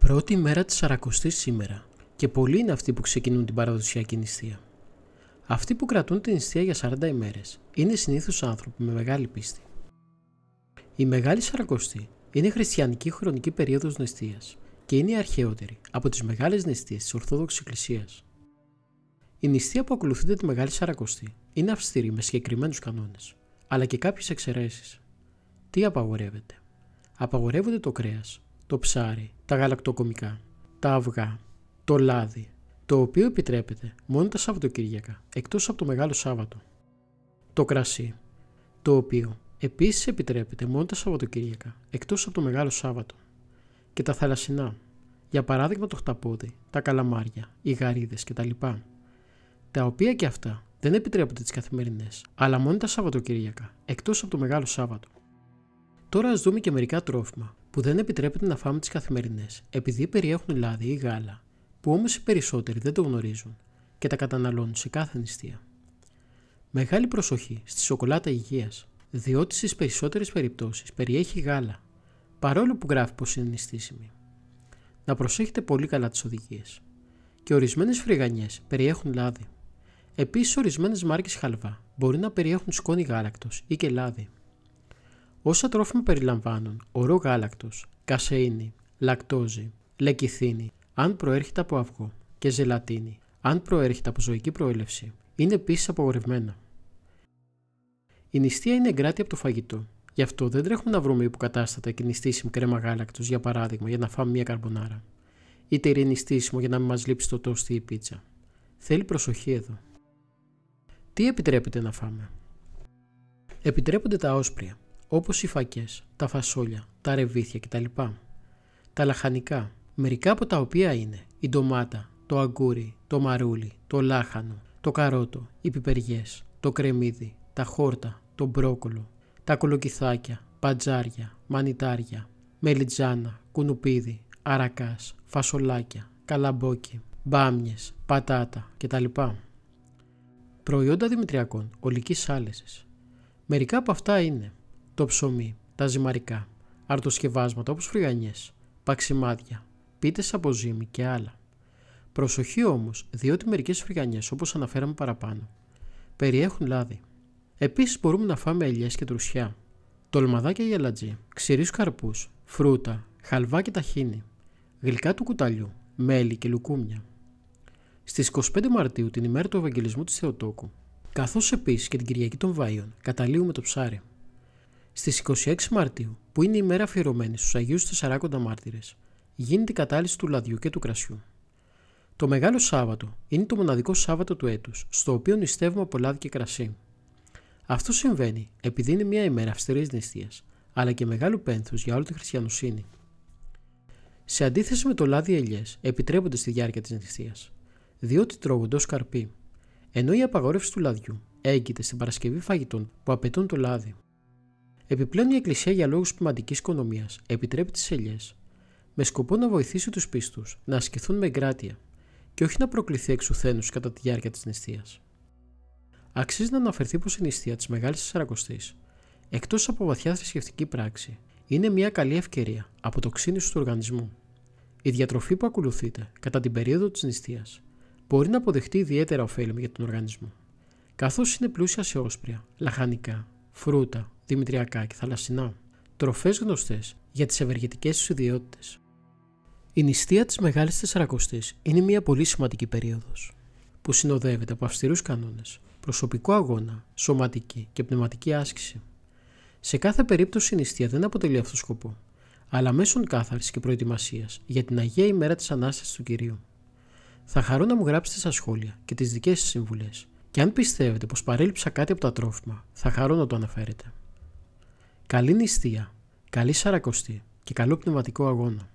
Πρώτη μέρα της Σαρακοστής σήμερα και πολλοί είναι αυτοί που ξεκινούν την παραδοσιακή νηστεία. Αυτοί που κρατούν την νηστεία για 40 ημέρες είναι συνήθως άνθρωποι με μεγάλη πίστη. Η Μεγάλη Σαρακοστή είναι χριστιανική χρονική περίοδος νηστείας και είναι η αρχαιότερη από τις μεγάλες νηστείες της Ορθόδοξης Εκκλησίας. Η νηστεία που ακολουθείται τη Μεγάλη Σαρακοστή είναι αυστηρή με συγκεκριμένους κανόνες, αλλά και κάποιες εξαιρέσεις. Τι απαγορεύεται? Απαγορεύονται το κρέας, το ψάρι, τα γαλακτοκομικά, τα αυγά, το λάδι, το οποίο επιτρέπεται μόνο τα Σαββατοκύριακα εκτός από το Μεγάλο Σάββατο. Το κρασί, το οποίο επίσης επιτρέπεται μόνο τα Σαββατοκύριακα εκτός από το Μεγάλο Σάββατο. Και τα θαλασσινά, για παράδειγμα το χταπόδι, τα καλαμάρια, οι γαρίδες κτλ. Τα οποία και αυτά δεν επιτρέπονται τις καθημερινές, αλλά μόνο τα Σαββατοκύριακα εκτός από το Μεγάλο Σάββατο. Τώρα ας δούμε και μερικά τρόφιμα που δεν επιτρέπεται να φάμε τις καθημερινές επειδή περιέχουν λάδι ή γάλα, που όμως οι περισσότεροι δεν το γνωρίζουν και τα καταναλώνουν σε κάθε νηστεία. Μεγάλη προσοχή στη σοκολάτα υγείας, διότι στις περισσότερες περιπτώσεις περιέχει γάλα, παρόλο που γράφει πως είναι νηστήσιμη. Να προσέχετε πολύ καλά τις οδηγίες. Και ορισμένες φρυγανιές περιέχουν λάδι. Επίσης, ορισμένες μάρκες χαλβά μπορεί να περιέχουν σκόνη γάλακτος ή και λάδι. Όσα τρόφιμα περιλαμβάνουν ορό γάλακτος, κασεΐνη, λακτόζη, λεκιθίνη, αν προέρχεται από αυγό, και ζελατίνη, αν προέρχεται από ζωική προέλευση, είναι επίσης απαγορευμένα. Η νηστεία είναι εγκράτη από το φαγητό, γι' αυτό δεν τρέχουμε να βρούμε υποκατάστατα και νηστήσιμη κρέμα γάλακτος, για παράδειγμα, για να φάμε μια καρμπονάρα, ή τυρί νηστήσιμο για να μην μας λείψει το τόστι ή πίτσα. Θέλει προσοχή εδώ. Τι επιτρέπεται να φάμε? Επιτρέπονται τα όσπρια, όπως οι φακές, τα φασόλια, τα ρεβίθια κτλ. Τα λαχανικά, μερικά από τα οποία είναι η ντομάτα, το αγκούρι, το μαρούλι, το λάχανο, το καρότο, οι πιπεριές, το κρεμμύδι, τα χόρτα, το μπρόκολο, τα κολοκυθάκια, παντζάρια, μανιτάρια, μελιτζάνα, κουνουπίδι, αρακάς, φασολάκια, καλαμπόκι, μπάμιες, πατάτα κτλ. Προϊόντα δημητριακών, ολικής άλεσης. Μερικά από αυτά είναι το ψωμί, τα ζυμαρικά, αρτοσκευάσματα όπως φρυγανιές, παξιμάδια, πίτες από ζύμη και άλλα. Προσοχή όμως, διότι μερικές φρυγανιές, όπως αναφέραμε παραπάνω, περιέχουν λάδι. Επίσης μπορούμε να φάμε ελιές και τρουσιά, τολμαδάκια για αλατζή, ξηρούς καρπούς, φρούτα, χαλβά και ταχίνι, γλυκά του κουταλιού, μέλι και λουκούμια. Στις 25 Μαρτίου, την ημέρα του Ευαγγελισμού της Θεοτόκου, καθώς επίσης και την Κυριακή των Βάιων, καταλύουμε το ψάρι. Στις 26 Μαρτίου, που είναι η μέρα αφιερωμένη στους Αγίους Τεσσαράκοντα Μάρτυρες, γίνεται η κατάλυση του λαδιού και του κρασιού. Το Μεγάλο Σάββατο είναι το μοναδικό Σάββατο του έτους, στο οποίο νηστεύουμε από λάδι και κρασί. Αυτό συμβαίνει επειδή είναι μια ημέρα αυστηρής νηστείας, αλλά και μεγάλου πένθους για όλη τη χριστιανοσύνη. Σε αντίθεση με το λάδι, οι ελιές επιτρέπονται στη διάρκεια της νηστείας, διότι τρώγονται ως καρποί, ενώ η απαγόρευση του λαδιού έγκυται στην παρασκευή φαγητών που απαιτούν το λάδι. Επιπλέον, η Εκκλησία για λόγους ποιματικής οικονομίας επιτρέπει τις ελιές με σκοπό να βοηθήσει τους πίστους να ασκηθούν με εγκράτεια και όχι να προκληθεί εξουθένους κατά τη διάρκεια της νηστείας. Αξίζει να αναφερθεί πως η νηστεία της Μεγάλης Σαρακοστής, εκτός από βαθιά θρησκευτική πράξη, είναι μια καλή ευκαιρία αποτοξίνησης του οργανισμού. Η διατροφή που ακολουθείται κατά την περίοδο της νηστείας μπορεί να αποδεχτεί ιδιαίτερα ωφέλιμη για τον οργανισμό, καθώς είναι πλούσια σε όσπρια, λαχανικά, φρούτα, δημητριακά και θαλασσινά, τροφές γνωστές για τις ευεργετικές τους ιδιότητες. Η νηστεία της Μεγάλης Τεσσαρακοστής είναι μια πολύ σημαντική περίοδος, που συνοδεύεται από αυστηρούς κανόνες, προσωπικό αγώνα, σωματική και πνευματική άσκηση. Σε κάθε περίπτωση η νηστεία δεν αποτελεί αυτό σκοπό, αλλά μέσον κάθαρσης και προετοιμασίας για την Αγία ημέρα της Ανάστασης του Κυρίου. Θα χαρώ να μου γράψετε στα σχόλια και τις δικές σας συμβουλές, και αν πιστεύετε πως παρέλειψα κάτι από τα τρόφιμα, θα χαρώ να το αναφέρετε. Καλή νηστεία, καλή Σαρακοστή και καλό πνευματικό αγώνα.